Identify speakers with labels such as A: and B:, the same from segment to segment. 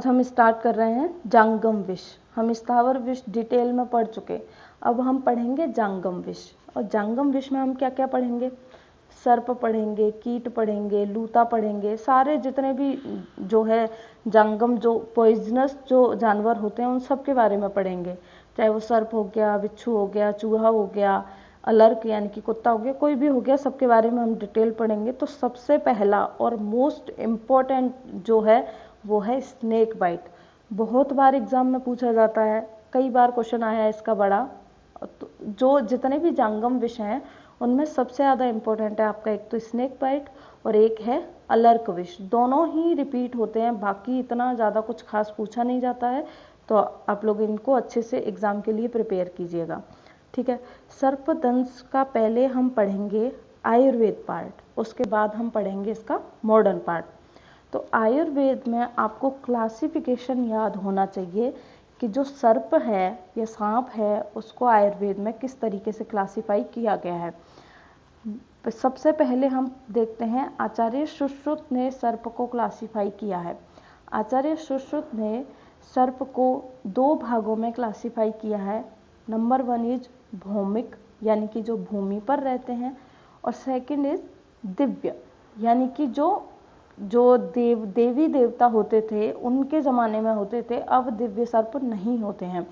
A: हम स्टार्ट कर रहे हैं जांगम विष। हम स्थावर विष डिटेल में पढ़ चुके, अब हम पढ़ेंगे जांगम विष। और जांगम विष में हम क्या क्या पढ़ेंगे? सर्प पढ़ेंगे, कीट पढ़ेंगे, लूता पढ़ेंगे, सारे जितने भी जो है जांगम जो पॉइजनस जो जानवर होते हैं उन सब के बारे में पढ़ेंगे। चाहे वो सर्प हो गया, बिच्छू हो गया, चूहा हो गया, अलर्क यानी कि कुत्ता हो गया, कोई भी हो गया, सबके बारे में हम डिटेल पढ़ेंगे। तो सबसे पहला और मोस्ट इम्पोर्टेंट जो है वो है स्नेक बाइट। बहुत बार एग्जाम में पूछा जाता है, कई बार क्वेश्चन आया है इसका बड़ा। तो जो जितने भी जांगम विषय हैं उनमें सबसे ज़्यादा इम्पोर्टेंट है आपका एक तो स्नेक बाइट और एक है अलर्क विष। दोनों ही रिपीट होते हैं, बाकी इतना ज़्यादा कुछ खास पूछा नहीं जाता है, तो आप लोग इनको अच्छे से एग्ज़ाम के लिए प्रिपेयर कीजिएगा। ठीक है, सर्पदंश का पहले हम पढ़ेंगे आयुर्वेद पार्ट, उसके बाद हम पढ़ेंगे इसका मॉडर्न पार्ट। तो आयुर्वेद में आपको क्लासिफिकेशन याद होना चाहिए कि जो सर्प है या सांप है उसको आयुर्वेद में किस तरीके से क्लासिफाई किया गया है। सबसे पहले हम देखते हैं आचार्य सुश्रुत ने सर्प को क्लासिफाई किया है। आचार्य सुश्रुत ने सर्प को दो भागों में क्लासिफाई किया है। नंबर 1 इज भौमिक यानी कि जो भूमि पर रहते हैं, और सेकंड इज दिव्य यानी कि जो देवी देवता होते थे उनके ज़माने में होते थे, अब दिव्य सर्प नहीं होते हैं।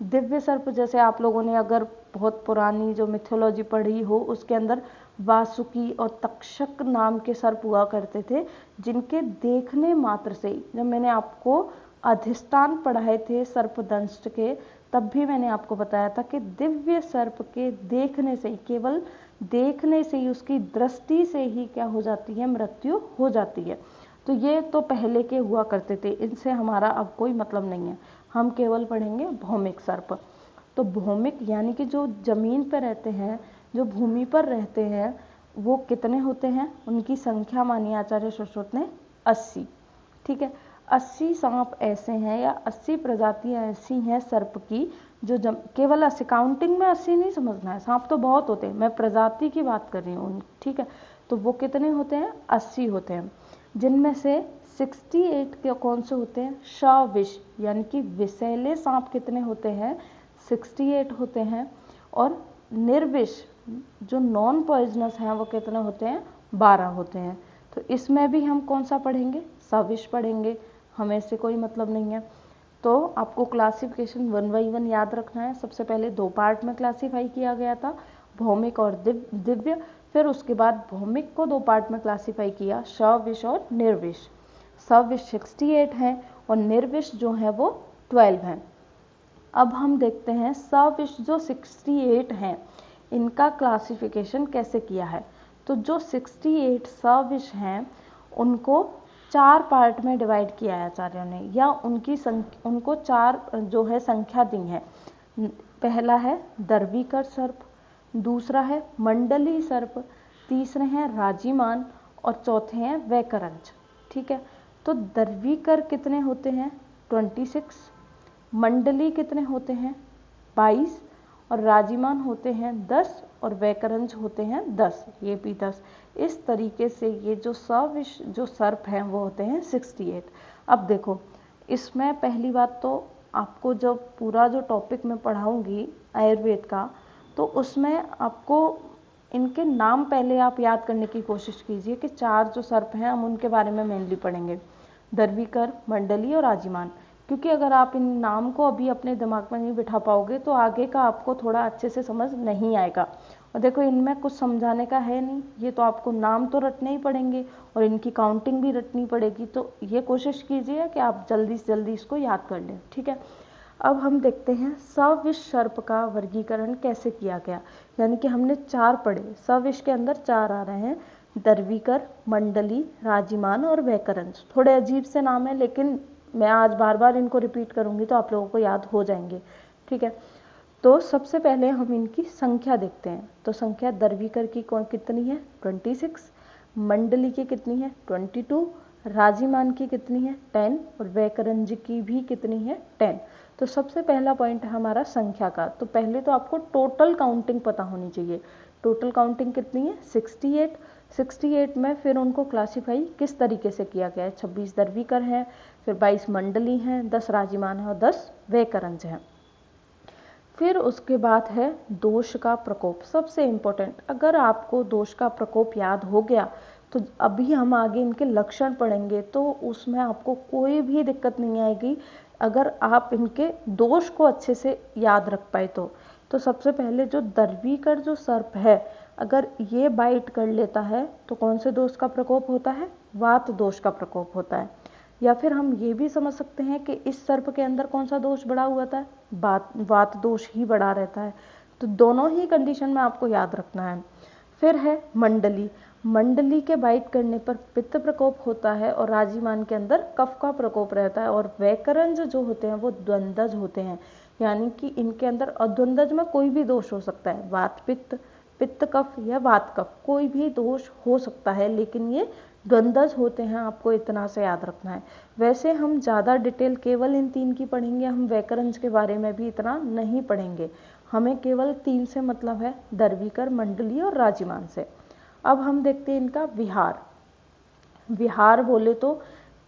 A: दिव्य सर्प जैसे आप लोगों ने अगर बहुत पुरानी जो मिथोलॉजी पढ़ी हो उसके अंदर वासुकी और तक्षक नाम के सर्प हुआ करते थे, जिनके देखने मात्र से, जब मैंने आपको अधिष्ठान पढ़ाए थे सर्पदंश के तब भी मैंने आपको बताया था कि दिव्य सर्प के देखने से ही, केवल देखने से ही, उसकी दृष्टि से ही क्या हो जाती है, मृत्यु हो जाती है। तो ये तो पहले के हुआ करते थे, इनसे हमारा अब कोई मतलब नहीं है, हम केवल पढ़ेंगे भौमिक सर्प। तो भौमिक यानी कि जो जमीन पर रहते हैं, जो भूमि पर रहते हैं, वो कितने होते हैं? उनकी संख्या मानी आचार्य सुश्रुत ने 80। ठीक है, 80 सांप ऐसे हैं या 80 प्रजातियां ऐसी हैं सर्प की जो केवल 80, काउंटिंग में 80 नहीं समझना है, सांप तो बहुत होते हैं, मैं प्रजाति की बात कर रही हूँ। ठीक है, तो वो कितने होते हैं? 80 होते हैं, जिनमें से 68 के कौन से होते हैं? सविष यानी कि विषैले सांप कितने होते हैं? 68 होते हैं। और निर्विष जो नॉन पॉइजनस हैं वो कितने होते हैं? 12 होते हैं। तो इसमें भी हम कौन सा पढ़ेंगे? सविष पढ़ेंगे, हमें इससे कोई मतलब नहीं है। तो आपको क्लासिफिकेशन 1 बाई 1 याद रखना है। सबसे पहले 2 पार्ट में क्लासीफाई किया गया था, भौमिक और दिव्य। फिर उसके बाद भौमिक को 2 पार्ट में क्लासीफाई किया, सविष और निर्विष। सविष 68 है और निर्विष जो है वो 12 है। अब हम देखते हैं सविष जो 68 हैं इनका क्लासिफिकेशन कैसे किया है। तो जो 68 सविष हैं उनको 4 पार्ट में डिवाइड किया है आचार्यों ने, या उनको 4 जो है संख्या दी है। पहला है दर्वीकर सर्प, दूसरा है मंडली सर्प, तीसरे हैं राजीमान और चौथे हैं वैकरंज। ठीक है, तो दर्वीकर कितने होते हैं? 26, मंडली कितने होते हैं? 22, और राजीमान होते हैं 10, और वैकरंज होते हैं 10, ये भी 10। इस तरीके से ये जो सविष जो सर्प हैं वो होते हैं 68। अब देखो, इसमें पहली बात तो आपको जब पूरा जो टॉपिक मैं पढ़ाऊंगी आयुर्वेद का, तो उसमें आपको इनके नाम पहले आप याद करने की कोशिश कीजिए कि 4 जो सर्प हैं हम उनके बारे में मेनली पढ़ेंगे, दर्वीकर, मंडली और राजीमान। क्योंकि अगर आप इन नाम को अभी अपने दिमाग में नहीं बिठा पाओगे तो आगे का आपको थोड़ा अच्छे से समझ नहीं आएगा। और देखो, इनमें कुछ समझाने का है नहीं, ये तो आपको नाम तो रटने ही पड़ेंगे और इनकी काउंटिंग भी रटनी पड़ेगी। तो ये कोशिश कीजिए कि आप जल्दी से जल्दी इसको याद कर लें। ठीक है, अब हम देखते हैं सविष सर्प का वर्गीकरण कैसे किया गया। यानी कि हमने 4 पढ़े, सविष के अंदर 4 आ रहे हैं, दर्वीकर, मंडली, राजीमान और वैकरंज। थोड़े अजीब से नाम है, लेकिन मैं आज बार बार इनको रिपीट करूंगी तो आप लोगों को याद हो जाएंगे। ठीक है, तो सबसे पहले हम इनकी संख्या देखते हैं। तो संख्या दर्वीकर की कितनी है? 26, मंडली की कितनी है? 22, राजीमान की कितनी है? 10, और वैकरंज की भी कितनी है? 10। तो सबसे पहला पॉइंट है हमारा संख्या का। तो पहले तो आपको टोटल काउंटिंग पता होनी चाहिए। टोटल काउंटिंग कितनी है? 68 में फिर उनको क्लासीफाई किस तरीके से किया गया है? 26 दर्वीकर हैं, फिर 22 मंडली हैं, 10 राजिमान हैं और 10 वैकरंज हैं। फिर उसके बाद है दोष का प्रकोप, सबसे इम्पोर्टेंट। अगर आपको दोष का प्रकोप याद हो गया तो अभी हम आगे इनके लक्षण पढ़ेंगे, तो उसमें आपको कोई भी दिक्कत नहीं आएगी अगर आप इनके दोष को अच्छे से याद रख पाए तो सबसे पहले जो दर्वीकर जो सर्प है, अगर ये बाइट कर लेता है तो कौन से दोष का प्रकोप होता है? वात दोष का प्रकोप होता है। या फिर हम ये भी समझ सकते हैं कि इस सर्प के अंदर कौन सा दोष बढ़ा हुआ था? वात दोष ही बढ़ा रहता है। तो दोनों ही कंडीशन में आपको याद रखना है। फिर है मंडली, मंडली के बाइट करने पर पित्त प्रकोप होता है और राजिमान के अंदर कफ का प्रकोप रहता है। और वैकरंज जो होते हैं वो द्वंद्वज होते हैं, यानी कि इनके अंदर द्वंद्वज में कोई भी दोष हो सकता है, वात पित्त, पित्त कफ या वात कफ, कोई भी दोष हो सकता है, लेकिन ये द्वंद्वज होते हैं, आपको इतना से याद रखना है। वैसे हम ज़्यादा डिटेल केवल इन 3 की पढ़ेंगे, हम वैकरंज के बारे में भी इतना नहीं पढ़ेंगे, हमें केवल 3 से मतलब है, दर्वीकर, मंडली और राजिमान से। अब हम देखते हैं इनका विहार। विहार बोले तो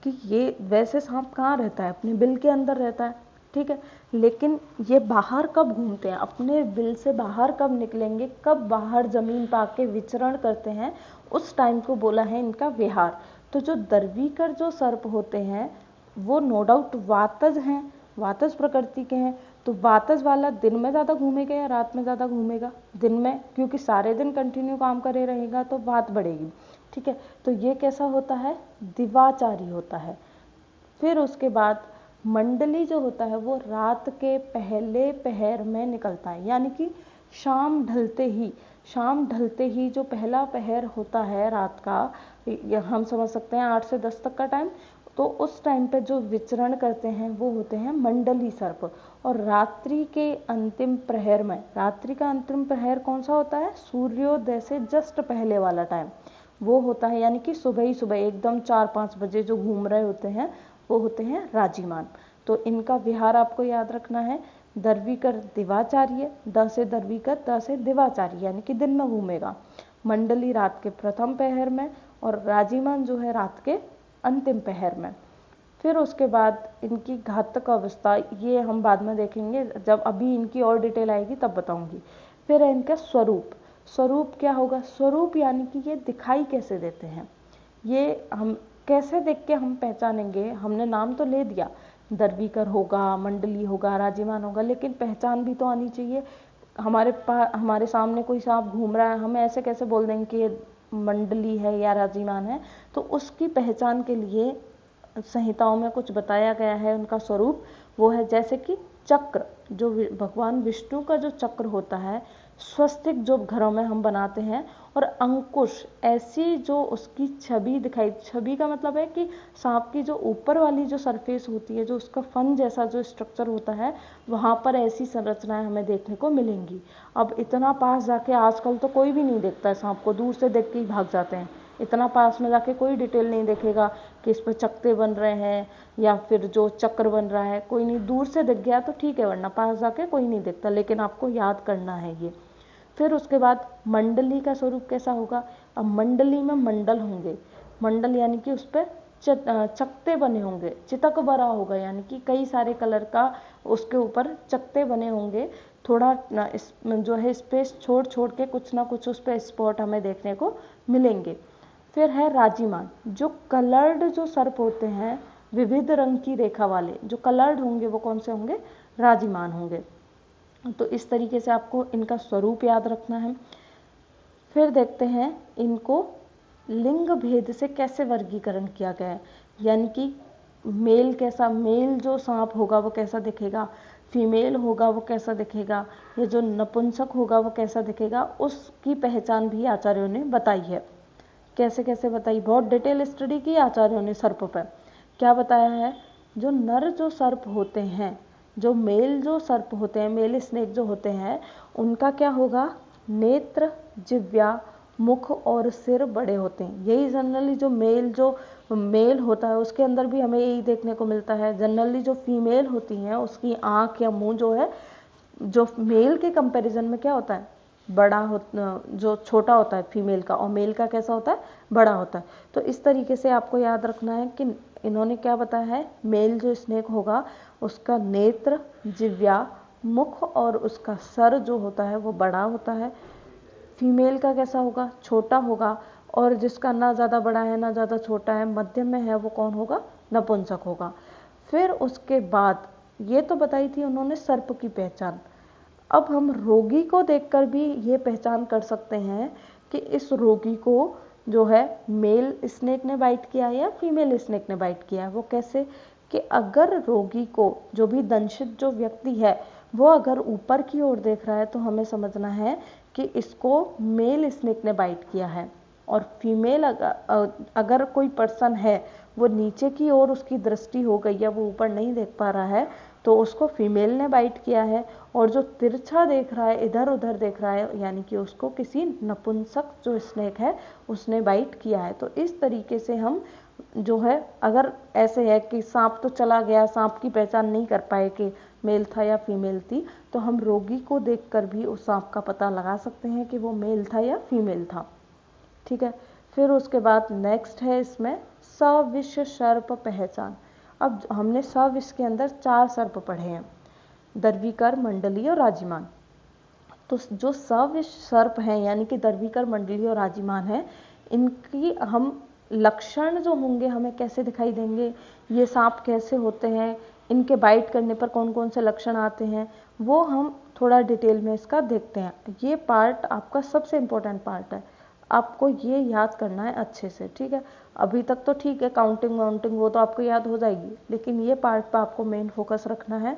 A: कि ये वैसे सांप कहाँ रहता है? अपने बिल के अंदर रहता है, ठीक है, लेकिन ये बाहर कब घूमते हैं? अपने बिल से बाहर कब निकलेंगे, कब बाहर जमीन पर आके विचरण करते हैं, उस टाइम को बोला है इनका विहार। तो जो दर्वीकर जो सर्प होते हैं वो नो डाउट वातज हैं, वातज प्रकृति के हैं। तो वातज वाला दिन में ज़्यादा घूमेगा या रात में ज़्यादा घूमेगा? दिन में, क्योंकि सारे दिन कंटिन्यू काम करे रहेगा तो वात बढ़ेगी, ठीक है। तो ये कैसा होता है? दिवाचारी होता है। फिर उसके बाद मंडली जो होता है वो रात के पहले पहर में निकलता है, यानी कि शाम ढलते ही जो पहला पहर होता है रात का, हम समझ सकते हैं 8 से 10 तक का टाइम, तो उस टाइम पे जो विचरण करते हैं वो होते हैं मंडली सर्प। और रात्रि के अंतिम प्रहर में, रात्रि का अंतिम प्रहर कौन सा होता है? सूर्योदय से जस्ट पहले वाला टाइम वो होता है, यानी कि सुबह ही सुबह एकदम 4-5 बजे जो घूम रहे होते हैं वो होते हैं राजिमान। तो इनका विहार आपको याद रखना है, दर्वीकर दिवाचार्य, द से दर्वीकर, द से दिवाचार्य, यानी कि दिन में घूमेगा। मंडली रात के प्रथम पहर में और राजिमान जो है रात के अंतिम पहर में। फिर उसके बाद इनकी घातक अवस्था, ये हम बाद में देखेंगे, जब अभी इनकी और डिटेल आएगी तब बताऊंगी। फिर है इनका स्वरूप। स्वरूप क्या होगा? स्वरूप यानी कि ये दिखाई कैसे देते हैं, ये हम कैसे देख के हम पहचानेंगे? हमने नाम तो ले दिया, दर्वीकर होगा, मंडली होगा, राजिमान होगा, लेकिन पहचान भी तो आनी चाहिए। हमारे सामने कोई सांप घूम रहा है, हम ऐसे कैसे बोल देंगे कि ये मंडली है या राजिमान है? तो उसकी पहचान के लिए संहिताओं में कुछ बताया गया है उनका स्वरूप। वो है जैसे कि चक्र, जो भगवान विष्णु का जो चक्र होता है, स्वस्तिक जो घरों में हम बनाते हैं, और अंकुश, ऐसी जो उसकी छवि दिखाई, छवि का मतलब है कि सांप की जो ऊपर वाली जो सरफेस होती है, जो उसका फन जैसा जो स्ट्रक्चर होता है, वहाँ पर ऐसी संरचनाएं हमें देखने को मिलेंगी। अब इतना पास जाके आजकल तो कोई भी नहीं देखता है सांप को, दूर से देख के ही भाग जाते हैं। इतना पास में जाके कोई डिटेल नहीं देखेगा कि इस पर चकते बन रहे हैं या फिर जो चक्र बन रहा है, कोई नहीं, दूर से दिख गया तो ठीक है, वरना पास जाके कोई नहीं देखता, लेकिन आपको याद करना है ये। फिर उसके बाद मंडली का स्वरूप कैसा होगा? अब मंडली में मंडल होंगे, मंडल यानी कि उस पर चकते बने होंगे, चितक भरा होगा, यानी कि कई सारे कलर का उसके ऊपर चकते बने होंगे, थोड़ा जो है स्पेस छोड़ छोड़ के कुछ ना कुछ उस पर स्पॉट हमें देखने को मिलेंगे। फिर है राजिमान, जो कलर्ड जो सर्प होते हैं, विविध रंग की रेखा वाले जो कलर्ड होंगे वो कौन से होंगे? राजिमान होंगे। तो इस तरीके से आपको इनका स्वरूप याद रखना है। फिर देखते हैं इनको लिंग भेद से कैसे वर्गीकरण किया गया है, यानी कि मेल कैसा, मेल जो सांप होगा वो कैसा दिखेगा, फीमेल होगा वो कैसा दिखेगा, ये जो नपुंसक होगा वो कैसा दिखेगा, उसकी पहचान भी आचार्यों ने बताई है। कैसे कैसे बताई? बहुत डिटेल स्टडी की आचार्यों ने सर्प पर। क्या बताया है? जो नर जो सर्प होते हैं, जो मेल जो सर्प होते हैं, मेल स्नेक जो होते हैं, उनका क्या होगा? नेत्र, जिह्वा, मुख और सिर बड़े होते हैं। यही जनरली जो मेल होता है उसके अंदर भी हमें यही देखने को मिलता है। जनरली जो फीमेल होती हैं उसकी आँख या मुंह जो है, जो मेल के कंपैरिजन में क्या होता है? बड़ा हो, जो छोटा होता है फीमेल का, और मेल का कैसा होता है, बड़ा होता है। तो इस तरीके से आपको याद रखना है कि इन्होंने क्या बताया है, मेल जो स्नेक होगा उसका नेत्र, जिह्वा, मुख और उसका सर जो होता है वो बड़ा होता है। फीमेल का कैसा होगा, छोटा होगा, और जिसका ना ज़्यादा बड़ा है ना ज़्यादा छोटा है, मध्यम में है, वो कौन होगा, नपुंसक होगा। फिर उसके बाद ये तो बताई थी उन्होंने सर्प की पहचान। अब हम रोगी को देखकर भी ये पहचान कर सकते हैं कि इस रोगी को जो है मेल स्नेक ने बाइट किया है या फीमेल स्नेक ने बाइट किया है। वो कैसे, कि अगर रोगी को, जो भी दंशित जो व्यक्ति है, वो अगर ऊपर की ओर देख रहा है तो हमें समझना है कि इसको मेल स्नेक ने बाइट किया है। और फीमेल अगर कोई पर्सन है वो नीचे की ओर उसकी दृष्टि हो गई है, वो ऊपर नहीं देख पा रहा है, तो उसको फीमेल ने बाइट किया है। और जो तिरछा देख रहा है, इधर उधर देख रहा है, यानी कि उसको किसी नपुंसक जो स्नेक है उसने बाइट किया है। तो इस तरीके से हम जो है, अगर ऐसे है कि सांप तो चला गया, सांप की पहचान नहीं कर पाए कि मेल था या फीमेल थी, तो हम रोगी को देखकर भी उस सांप का पता लगा सकते हैं कि वो मेल था या फीमेल था। ठीक है। फिर उसके बाद नेक्स्ट है इसमें सविष सर्प पहचान। अब हमने सविष के अंदर 4 सर्प पढ़े हैं, दर्विकर, मंडली और राजिमान। तो जो सविष सर्प हैं यानी कि दर्विकर, मंडली और राजिमान है, इनकी हम लक्षण जो होंगे हमें कैसे दिखाई देंगे, ये सांप कैसे होते हैं, इनके बाइट करने पर कौन कौन से लक्षण आते हैं, वो हम थोड़ा डिटेल में इसका देखते हैं। ये पार्ट आपका सबसे इम्पोर्टेंट पार्ट है, आपको ये याद करना है अच्छे से। ठीक है, अभी तक तो ठीक है, काउंटिंग वाउंटिंग वो तो आपको याद हो जाएगी, लेकिन ये पार्ट पर आपको मेन फोकस रखना है।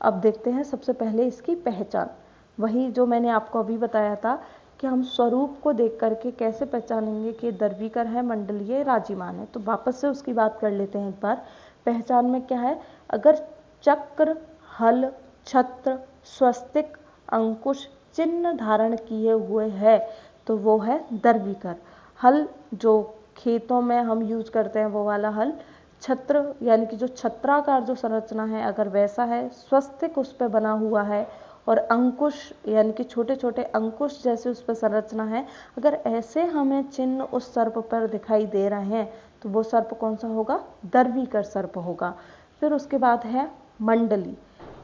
A: अब देखते हैं सबसे पहले इसकी पहचान। वही जो मैंने आपको अभी बताया था कि हम स्वरूप को देख करके कैसे पहचानेंगे कि दर्विकर है, मंडलीय, राजिमान है। तो वापस से उसकी बात कर लेते हैं एक बार। पहचान में क्या है, अगर चक्र, हल, छत्र, स्वस्तिक, अंकुश चिन्ह धारण किए हुए है तो वो है दर्विकर। हल जो खेतों में हम यूज करते हैं वो वाला हल, छत्र यानी कि जो छत्राकार जो संरचना है अगर वैसा है, स्वस्तिक उस पर बना हुआ है, और अंकुश यानी कि छोटे छोटे अंकुश जैसे उस पर संरचना है, अगर ऐसे हमें चिन्ह उस सर्प पर दिखाई दे रहे हैं तो वो सर्प कौन सा होगा, दर्विकर सर्प होगा। फिर उसके बाद है मंडली।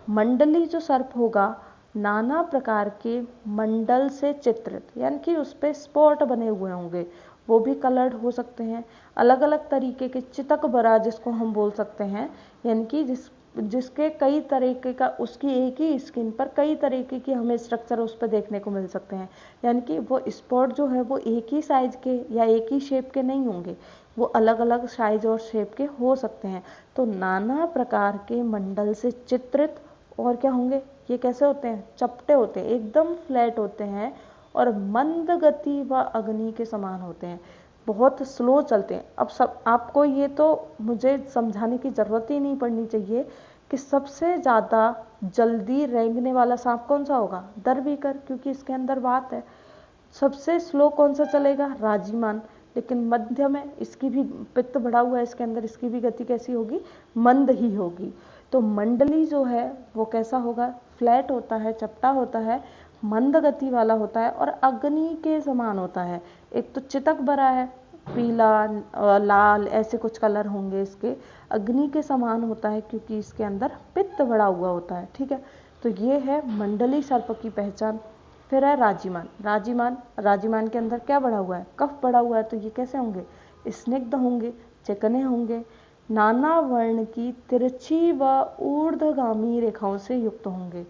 A: मंडली जो सर्प होगा नाना प्रकार के मंडल से चित्रित, यानी कि उस पर स्पॉट बने हुए होंगे, वो भी कलर्ड हो सकते हैं। अलग अलग तरीके के चितक बरा जिसको हम बोल सकते हैं, यानी कि जिसके कई तरीके का, उसकी एक ही स्किन पर कई तरीके की हमें स्ट्रक्चर उस पर देखने को मिल सकते हैं। यानी कि वो स्पॉट जो है वो एक ही साइज के या एक ही शेप के नहीं होंगे, वो अलग अलग साइज और शेप के हो सकते हैं। तो नाना प्रकार के मंडल से चित्रित, और क्या होंगे, ये कैसे होते हैं, चपटे होते हैं, एकदम फ्लैट होते हैं, और मंद गति व अग्नि के समान होते हैं, बहुत स्लो चलते हैं। अब सब आपको ये तो मुझे समझाने की ज़रूरत ही नहीं पड़नी चाहिए कि सबसे ज़्यादा जल्दी रेंगने वाला सांप कौन सा होगा, दर्विकर, क्योंकि इसके अंदर बात है। सबसे स्लो कौन सा चलेगा, राजिमान, लेकिन मध्य में इसकी भी पित्त बढ़ा हुआ है इसके अंदर, इसकी भी गति कैसी होगी, मंद ही होगी। तो मंडली जो है वो कैसा होगा, फ्लैट होता है, चपटा होता है, मंद गति वाला होता है और अग्नि के समान होता है। एक तो चितक बरा है, पीला लाल ऐसे कुछ कलर होंगे इसके, अग्नि के समान होता है क्योंकि इसके अंदर पित्त बढ़ा हुआ होता है। ठीक है, तो ये है मंडली सर्प की पहचान। फिर है राजिमान। राजिमान के अंदर क्या बढ़ा हुआ है, कफ बढ़ा हुआ है, तो ये कैसे होंगे, स्निग्ध होंगे, चिकने होंगे, नाना वर्ण की तिरछी व ऊर्ध्वगामी रेखाओं से युक्त होंगे।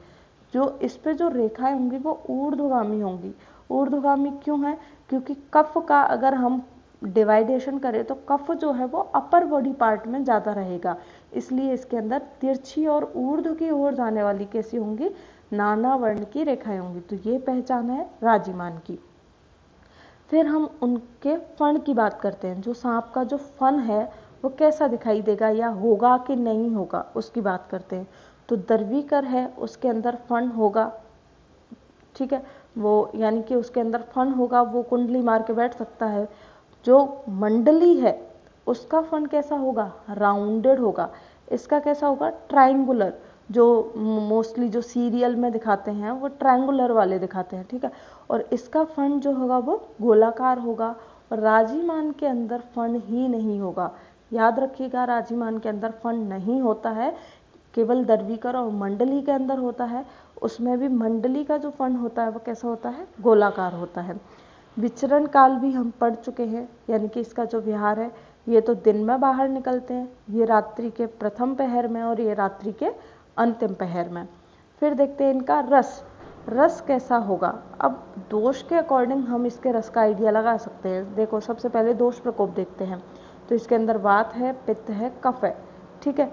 A: जो इस पे जो रेखाएं होंगी वो ऊर्ध्वगामी होंगी। ऊर्ध्वगामी क्यों है, क्योंकि कफ का अगर हम डिवाइडेशन करें तो कफ जो है वो अपर बॉडी पार्ट में ज़्यादा रहेगा, इसलिए इसके अंदर तिरछी और ऊर्ध्व की ओर जाने वाली कैसी होंगी, नाना वर्ण की रेखाएं होंगी। तो ये पहचान है राजिमान की। फिर हम उनके फण की बात करते हैं, जो सांप का जो फन है वो कैसा दिखाई देगा या होगा कि नहीं होगा उसकी बात करते हैं। तो दर्विकर है, उसके अंदर फन होगा। ठीक है, वो यानी कि उसके अंदर फन होगा, वो कुंडली मार के बैठ सकता है। जो मंडली है उसका फन कैसा होगा, राउंडेड होगा। इसका कैसा होगा, ट्राइंगुलर। जो मोस्टली जो सीरियल में दिखाते हैं वो ट्रायंगुलर वाले दिखाते हैं, ठीक है। और इसका फन जो होगा वो गोलाकार होगा, और राजीमान के अंदर फन ही नहीं होगा। याद रखिएगा, राजीमान के अंदर फन नहीं होता है, केवल दर्वीकर और मंडली के अंदर होता है। उसमें भी मंडली का जो फन होता है वो कैसा होता है, गोलाकार होता है। विचरण काल भी हम पढ़ चुके हैं, यानी कि इसका जो विहार है ये तो दिन में बाहर निकलते हैं, ये रात्रि के प्रथम पहर में और ये रात्रि के अंतिम पहर में। फिर देखते हैं इनका रस, रस कैसा होगा। अब दोष के अकॉर्डिंग हम इसके रस का आइडिया लगा सकते हैं। देखो सबसे पहले दोष प्रकोप देखते हैं, तो इसके अंदर वात है, पित्त है, कफ है, ठीक है।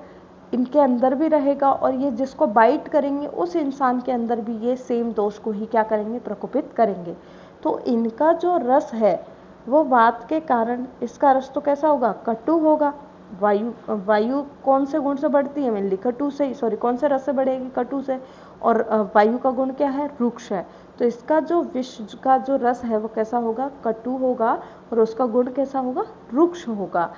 A: इनके अंदर भी रहेगा, और ये जिसको बाइट करेंगे उस इंसान के अंदर भी ये सेम दोष को ही क्या करेंगे, प्रकोपित करेंगे। तो इनका जो रस है वो वात के कारण, इसका रस तो कैसा होगा, कटु होगा। वायु कौन से गुण से बढ़ती है, मेनली कटु से, सॉरी कौन से रस से बढ़ेगी, कटु से। और वायु का गुण क्या है, रुक्ष है। तो इसका जो विष का जो रस है वो कैसा होगा, कटु होगा, और उसका गुण कैसा होगा, रुक्ष होगा।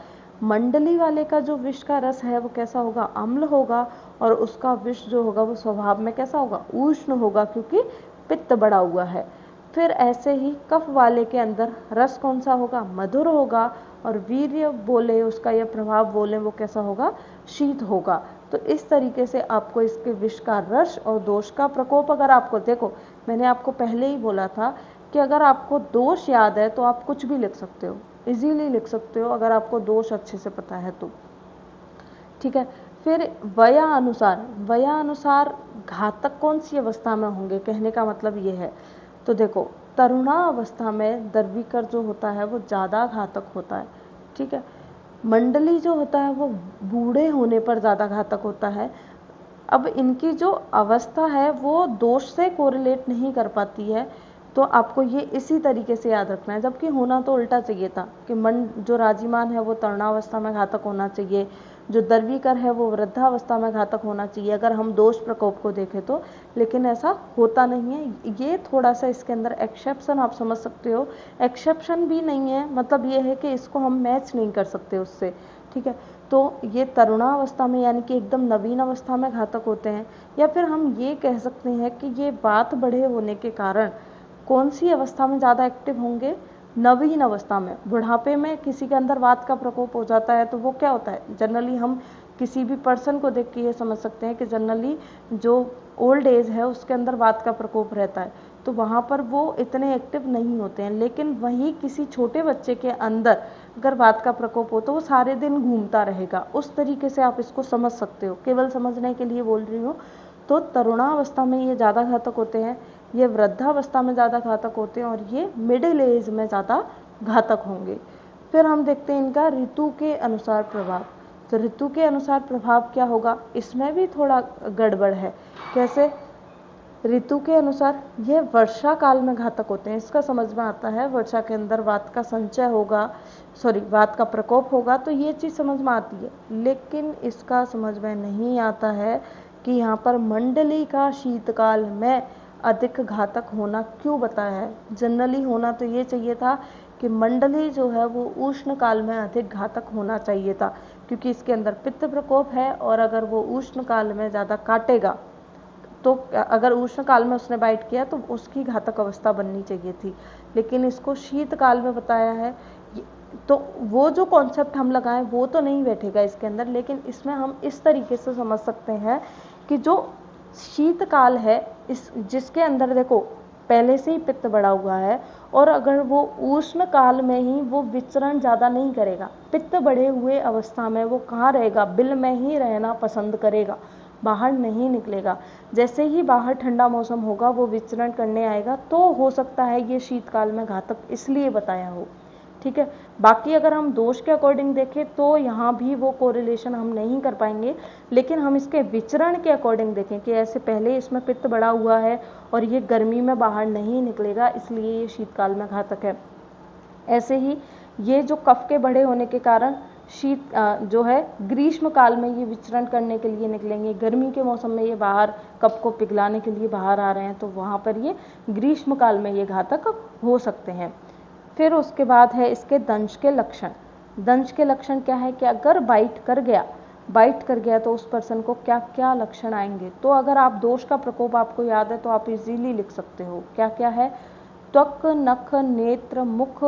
A: मंडली वाले का जो विष का रस है वो कैसा होगा, अम्ल होगा, और उसका विष जो होगा वो स्वभाव में कैसा होगा, उष्ण होगा, क्योंकि पित्त बढ़ा हुआ है। फिर ऐसे ही कफ वाले के अंदर रस कौन सा होगा, मधुर होगा, और वीर्य बोले उसका यह प्रभाव बोले वो कैसा होगा, शीत होगा। तो इस तरीके से आपको इसके विष का रस और दोष का प्रकोप, अगर आपको देखो मैंने आपको पहले ही बोला था कि अगर आपको दोष याद है तो आप कुछ भी लिख सकते हो, इजीली लिख सकते हो, अगर आपको दोष अच्छे से पता है तो, ठीक है। फिर वयानुसार घातक कौन सी अवस्था में होंगे, कहने का मतलब ये है। तो देखो तरुणावस्था में दर्वीकर जो होता है वो ज़्यादा घातक होता है, ठीक है। मंडली जो होता है वो बूढ़े होने पर ज़्यादा घातक होता है। अब इनकी जो अवस्था है वो दोष से कोरिलेट नहीं कर पाती है, तो आपको ये इसी तरीके से याद रखना है, जबकि होना तो उल्टा चाहिए था कि मन जो राजीमान है वो तरुणावस्था में घातक होना चाहिए, जो दर्वीकर है वो वृद्धावस्था में घातक होना चाहिए, अगर हम दोष प्रकोप को देखें तो। लेकिन ऐसा होता नहीं है, ये थोड़ा सा इसके अंदर एक्सेप्शन आप समझ सकते हो। एक्सेप्शन भी नहीं है, मतलब ये है कि इसको हम मैच नहीं कर सकते उससे, ठीक है। तो ये तरुणावस्था में यानी कि एकदम नवीन अवस्था में घातक होते हैं, या फिर हम ये कह सकते हैं कि ये बात बढ़े होने के कारण कौन सी अवस्था में ज़्यादा एक्टिव होंगे, नवीन अवस्था में। बुढ़ापे में किसी के अंदर वात का प्रकोप हो जाता है तो वो क्या होता है, जनरली हम किसी भी पर्सन को देख के ये समझ सकते हैं कि जनरली जो ओल्ड एज है उसके अंदर वात का प्रकोप रहता है, तो वहाँ पर वो इतने एक्टिव नहीं होते हैं। लेकिन वहीं किसी छोटे बच्चे के अंदर अगर वात का प्रकोप हो तो वो सारे दिन घूमता रहेगा, उस तरीके से आप इसको समझ सकते हो, केवल समझने के लिए बोल रही हूँ। तो तरुणावस्था में ये ज़्यादा घातक होते हैं, ये वृद्धावस्था में ज़्यादा घातक होते हैं, और ये मिडिल एज में ज़्यादा घातक होंगे। फिर हम देखते हैं इनका ऋतु के अनुसार प्रभाव। तो ऋतु के अनुसार प्रभाव क्या होगा, इसमें भी थोड़ा गड़बड़ है। कैसे, ऋतु के अनुसार ये वर्षा काल में घातक होते हैं, इसका समझ में आता है। वर्षा के अंदर वात का संचय होगा, वात का प्रकोप होगा, तो ये चीज़ समझ में आती है। लेकिन इसका समझ में नहीं आता है कि यहाँ पर मंडली का शीतकाल में अधिक घातक होना क्यों बताया है। जनरली होना तो ये चाहिए था कि मंडली जो है वो उष्ण काल में अधिक घातक होना चाहिए था, क्योंकि इसके अंदर पित्त प्रकोप है, और अगर वो उष्ण काल में ज़्यादा काटेगा तो अगर उष्ण काल में उसने बाइट किया तो उसकी घातक अवस्था बननी चाहिए थी। लेकिन इसको शीत काल में बताया है, तो वो जो कॉन्सेप्ट हम लगाएं वो तो नहीं बैठेगा इसके अंदर। लेकिन इसमें हम इस तरीके से समझ सकते हैं कि जो शीतकाल है इस जिसके अंदर देखो पहले से ही पित्त बढ़ा हुआ है, और अगर वो उष्ण काल में ही वो विचरण ज़्यादा नहीं करेगा, पित्त बढ़े हुए अवस्था में वो कहाँ रहेगा, बिल में ही रहना पसंद करेगा, बाहर नहीं निकलेगा। जैसे ही बाहर ठंडा मौसम होगा वो विचरण करने आएगा, तो हो सकता है ये शीतकाल में घातक इसलिए बताया हो, ठीक है। बाकी अगर हम दोष के अकॉर्डिंग देखें तो यहाँ भी वो कोरिलेशन हम नहीं कर पाएंगे, लेकिन हम इसके विचरण के अकॉर्डिंग देखें कि ऐसे पहले इसमें पित्त बढ़ा हुआ है और ये गर्मी में बाहर नहीं निकलेगा, इसलिए ये शीतकाल में घातक है। ऐसे ही ये जो कफ के बढ़े होने के कारण शीत जो है ग्रीष्म काल में ये विचरण करने के लिए निकलेंगे, गर्मी के मौसम में ये बाहर कफ को पिघलाने के लिए बाहर आ रहे हैं, तो वहाँ पर ये ग्रीष्म काल में ये घातक हो सकते हैं। फिर उसके बाद है इसके दंश के लक्षण। दंश के लक्षण क्या है कि अगर बाइट कर गया बाइट कर गया तो उस पर्सन को क्या क्या लक्षण आएंगे। तो अगर आप दोष का प्रकोप आपको याद है तो आप इजीली लिख सकते हो। क्या क्या है? त्वक, नख, नेत्र, मुख,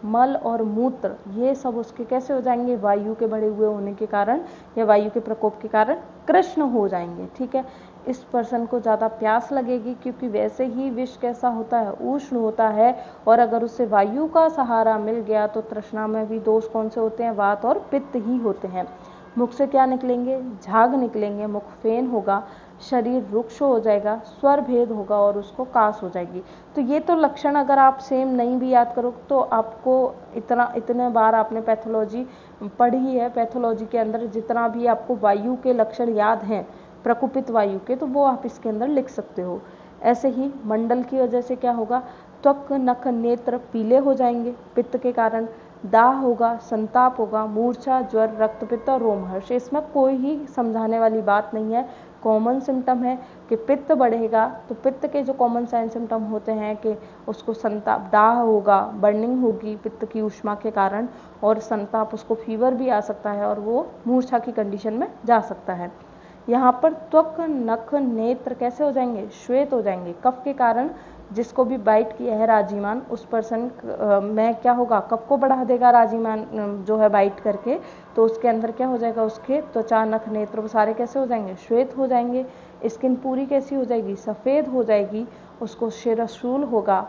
A: मल और मूत्र, ये सब उसके कैसे हो जाएंगे? वायु के बढ़े हुए होने के कारण या वायु के प्रकोप के कारण कृष्ण हो जाएंगे। ठीक है, इस पर्सन को ज़्यादा प्यास लगेगी क्योंकि वैसे ही विष कैसा होता है? उष्ण होता है। और अगर उसे वायु का सहारा मिल गया तो तृष्णा में भी दोष कौन से होते हैं? वात और पित्त ही होते हैं। मुख से क्या निकलेंगे? झाग निकलेंगे, मुख फेन होगा, शरीर रुक्ष हो जाएगा, स्वर भेद होगा और उसको कास हो जाएगी। तो ये तो लक्षण अगर आप सेम नहीं भी याद करो तो आपको इतने बार आपने पैथोलॉजी पढ़ी है, पैथोलॉजी के अंदर जितना भी आपको वायु के लक्षण याद हैं प्रकुपित वायु के, तो वो आप इसके अंदर लिख सकते हो। ऐसे ही मंडल की वजह से क्या होगा? त्वक, नख, नेत्र पीले हो जाएंगे पित्त के कारण, दाह होगा, संताप होगा, मूर्छा, ज्वर, रक्तपित्त और रोमहर्ष। इसमें कोई ही समझाने वाली बात नहीं है, कॉमन सिम्टम है कि पित्त बढ़ेगा। तो पित्त के जो कॉमन साइन सिम्टम होते हैं कि उसको संताप, दाह होगा, बर्निंग होगी पित्त की ऊष्मा के कारण, और संताप, उसको फीवर भी आ सकता है और वो मूर्छा की कंडीशन में जा सकता है। यहाँ पर त्वक, नख, नेत्र कैसे हो जाएंगे? श्वेत हो जाएंगे। कफ के कारण जिसको भी बाइट किया है राजीमान, उस पर्सन में क्या होगा? कफ को बढ़ा देगा राजीमान जो है बाइट करके, तो उसके अंदर क्या हो जाएगा? उसके त्वचा, नख, नेत्र सारे कैसे हो जाएंगे? श्वेत हो जाएंगे। स्किन पूरी कैसी हो जाएगी? सफ़ेद हो जाएगी। उसको शिरशूल होगा।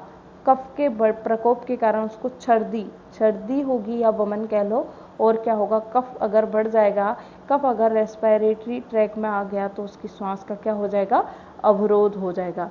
A: कफ के प्रकोप के कारण उसको छर्दी होगी या वमन कह लो। और क्या होगा? कफ अगर बढ़ जाएगा, कफ अगर रेस्पिरेटरी ट्रैक में आ गया तो उसकी श्वास का क्या हो जाएगा? अवरोध हो जाएगा।